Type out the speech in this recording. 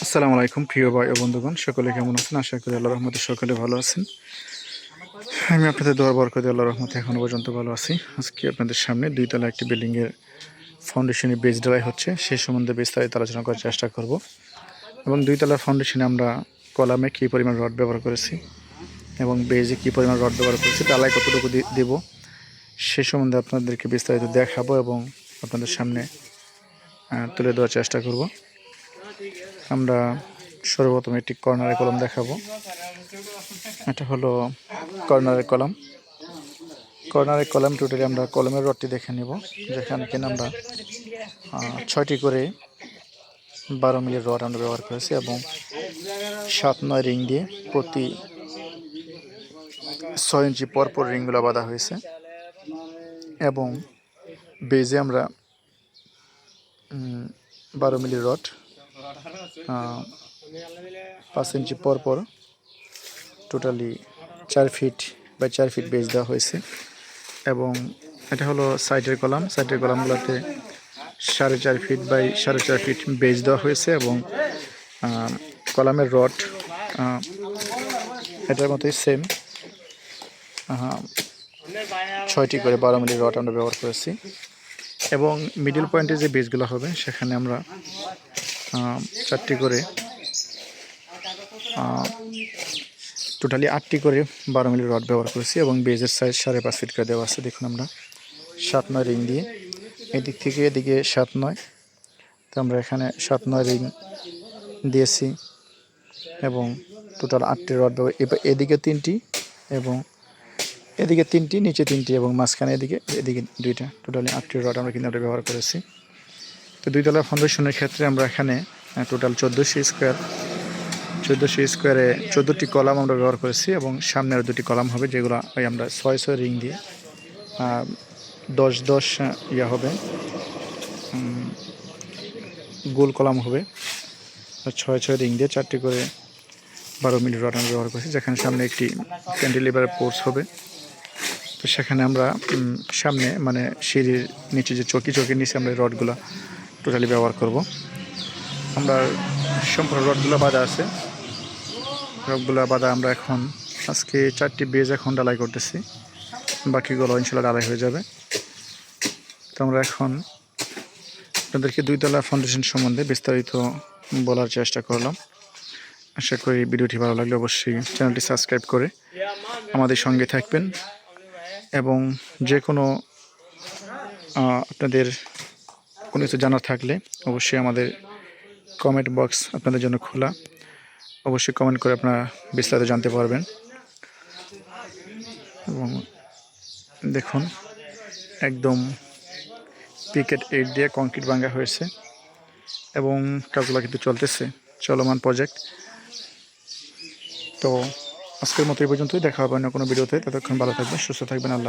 আসসালামু আলাইকুম প্রিয় ভাই ও বন্ধুগণ, সকলে কেমন আছেন? আশা করি আল্লাহর রহমতে সকলে ভালো আছেন। আমি আপনাদের দোয়ার বরকতে আল্লাহর রহমতে এখনও পর্যন্ত ভালো আছি। আজকে আপনাদের সামনে দুইতলা একটি বিল্ডিংয়ের ফাউন্ডেশনের বেস ঢালাই হচ্ছে, সেই সম্বন্ধে বিস্তারিত আলোচনা করার চেষ্টা করব। এবং দুইতলা ফাউন্ডেশনে আমরা কলামে কী পরিমাণ রড ব্যবহার করেছি এবং বেজে কী পরিমাণ রড ব্যবহার করেছি, ঢালাই কতটুকু দেব সে সম্বন্ধে আপনাদেরকে বিস্তারিত দেখাবো এবং আপনাদের সামনে তুলে দেওয়ার চেষ্টা করব। আমরা সর্বপ্রথম একটি কর্নারের কলম দেখাবো। এটা হলো কর্নারের কলম। কর্নারের কলম টোটালি আমরা কলমের রডটি দেখে নেব, যেখানে কিনা আমরা 6টি করে 12 মিলির রড আমরা ব্যবহার করেছি এবং 7-9 রিং দিয়ে প্রতি 6 ইঞ্চি পরপর রিংগুলো বাঁধা হয়েছে। এবং বেজে আমরা 12 মিলির রড 5 ইঞ্চি পরপর totally 4 feet by 4 feet base দেওয়া হয়েছে। এবং এটা হলো সাইডের কলাম। সাইডের কলামগুলোতে 4.5 ফিট বাই 4.5 ফিট বেজ দেওয়া হয়েছে এবং কলামের রড এটার মতোই সেম 6টি করে 12 মিলির রড আমরা ব্যবহার করেছি। এবং মিডল পয়েন্টে যে বেজগুলো হবে সেখানে আমরা 4টি করে টোটালি 8টি করে 12 মিলির রড ব্যবহার করেছি এবং বেজের সাইজ 5.5 ফিট করে দেওয়া আছে। দেখুন আমরা 7-9 রিং দিয়ে এদিক থেকে এদিকে 7-9, তো আমরা এখানে 7-9 রিং দিয়েছি এবং টোটাল 8টি রড ব্যবহার, এদিকে 3টি এবং এদিকে 3টি, নিচে 3টি এবং মাঝখানে এদিকে 2টা, টোটালি 8টি রড আমরা কিন্তু ব্যবহার করেছি। তো দুইতলা ফাউন্ডেশনের ক্ষেত্রে আমরা এখানে টোটাল 1400 স্কোয়ারে 14টি কলাম আমরা ব্যবহার করেছি এবং সামনের 2টি কলাম হবে, যেগুলো আমরা 6 রিং দিয়ে 10 হবে, গোল কলাম হবে। 6 রিং দিয়ে 4টি করে 12 মিলি রড আমরা ব্যবহার করেছি, যেখানে সামনে একটি ক্যান্টিলিভারের পোর্স হবে। তো সেখানে আমরা সামনে মানে সিঁড়ির নিচে যে চকির নিচে আমরা রডগুলো টোটালি ব্যবহার করব। আমরা সম্পূর্ণ রডগুলো বাঁধা আছে, রডগুলো বাঁধা আমরা এখন আজকে 4টি বেজ এখন ঢালাই করতেছি, বাকিগুলো ইনশাল্লাহ ঢালাই হয়ে যাবে। তো আমরা এখন আপনাদেরকে দুইতলা ফাউন্ডেশন সম্বন্ধে বিস্তারিত বলার চেষ্টা করলাম। আশা করি ভিডিওটি ভালো লাগলে অবশ্যই চ্যানেলটি সাবস্ক্রাইব করে আমাদের সঙ্গে থাকবেন এবং যে কোনো আপনাদের কোনো কিছু জানার থাকলে অবশ্যই আমাদের কমেন্ট বক্স আপনাদের জন্য খোলা, অবশ্যই কমেন্ট করে আপনারা বিস্তারিত জানতে পারবেন। এবং দেখুন একদম পিকেট 8 দিয়ে কংক্রিট ভাঙা হয়েছে এবং কাজগুলো কিন্তু চলতেছে, চলমান প্রজেক্ট। তো আজকের মতো এই পর্যন্তই, দেখা হবে অন্য কোনো ভিডিওতে। ততক্ষণ ভালো থাকবেন, সুস্থ থাকবেন। আল্লাহ।